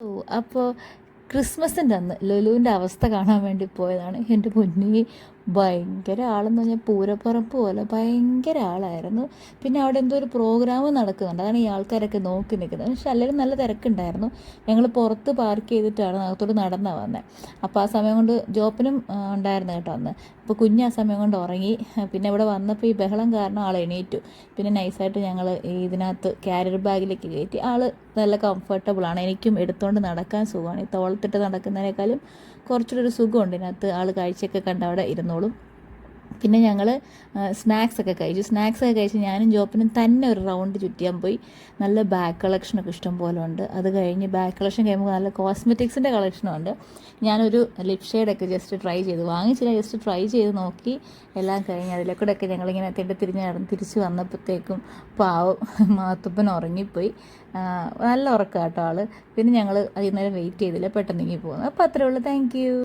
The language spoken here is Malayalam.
ഓ അപ്പോൾ ക്രിസ്മസിൻ്റെ അന്ന് ലുലുവിൻ്റെ അവസ്ഥ കാണാൻ വേണ്ടി പോയതാണ്. എൻ്റെ പൊന്നേ, ഭയങ്കര ആളെന്ന് പറഞ്ഞാൽ പൂരപ്പറമ്പ് പോലെ ഭയങ്കര ആളായിരുന്നു. പിന്നെ അവിടെ എന്തോ ഒരു പ്രോഗ്രാം നടക്കുന്നുണ്ട്, അതാണ് ഈ ആൾക്കാരൊക്കെ നോക്കി നിൽക്കുന്നത്. പക്ഷെ അല്ലെങ്കിൽ നല്ല തിരക്കുണ്ടായിരുന്നു. ഞങ്ങൾ പുറത്ത് പാർക്ക് ചെയ്തിട്ടാണ് അകത്തോട്ട് നടന്നാണ് വന്നത്. അപ്പോൾ ആ സമയം കൊണ്ട് ജോപ്പനും ഉണ്ടായിരുന്നു കേട്ടോ അന്ന്. അപ്പോൾ കുഞ്ഞ് ആ സമയം കൊണ്ട് ഉറങ്ങി. പിന്നെ ഇവിടെ വന്നപ്പോൾ ഈ ബഹളം കാരണം ആൾ എണീറ്റു. പിന്നെ നൈസായിട്ട് ഞങ്ങൾ ഇതിനകത്ത് ക്യാരിയർ ബാഗിലേക്ക് കയറ്റി. ആൾ നല്ല കംഫർട്ടബിളാണ്, എനിക്കും എടുത്തുകൊണ്ട് നടക്കാൻ സുഖമാണ്. ഈ തോളത്തിട്ട് നടക്കുന്നതിനേക്കാളും കുറച്ചുകൂടി ഒരു സുഖമുണ്ട് ഇതിനകത്ത്. ആൾ കാഴ്ചയൊക്കെ കണ്ട് അവിടെ ഇരുന്നോളും. പിന്നെ ഞങ്ങൾ സ്നാക്സൊക്കെ കഴിച്ച് ഞാനും ജോപ്പിനും തന്നെ ഒരു റൗണ്ട് ചുറ്റിയാൻ പോയി. നല്ല ബാഗ് കളക്ഷനൊക്കെ ഇഷ്ടം പോലെ ഉണ്ട്. അത് കഴിഞ്ഞ് ബാഗ് കളക്ഷൻ കഴിയുമ്പോൾ നല്ല കോസ്മെറ്റിക്സിൻ്റെ കളക്ഷനും ഉണ്ട്. ഞാനൊരു ലിപ് ഷെയ്ഡൊക്കെ ജസ്റ്റ് ട്രൈ ചെയ്തു, വാങ്ങിച്ചില്ല, ജസ്റ്റ് ട്രൈ ചെയ്ത് നോക്കി. എല്ലാം കഴിഞ്ഞ് അതിലേക്കൂടെയൊക്കെ ഞങ്ങളിങ്ങനെ തിരിഞ്ഞ് നടന്ന് തിരിച്ച് വന്നപ്പോഴത്തേക്കും പാവം മാത്തുപ്പൻ ഉറങ്ങിപ്പോയി. നല്ല ഉറക്കം കേട്ടോ ആൾ. പിന്നെ ഞങ്ങൾ അതിൽ നേരം വെയിറ്റ് ചെയ്തില്ല, പെട്ടെന്ന് ഇങ്ങി പോകുന്നു. അപ്പോൾ അത്രേ ഉള്ളൂ. Thank you.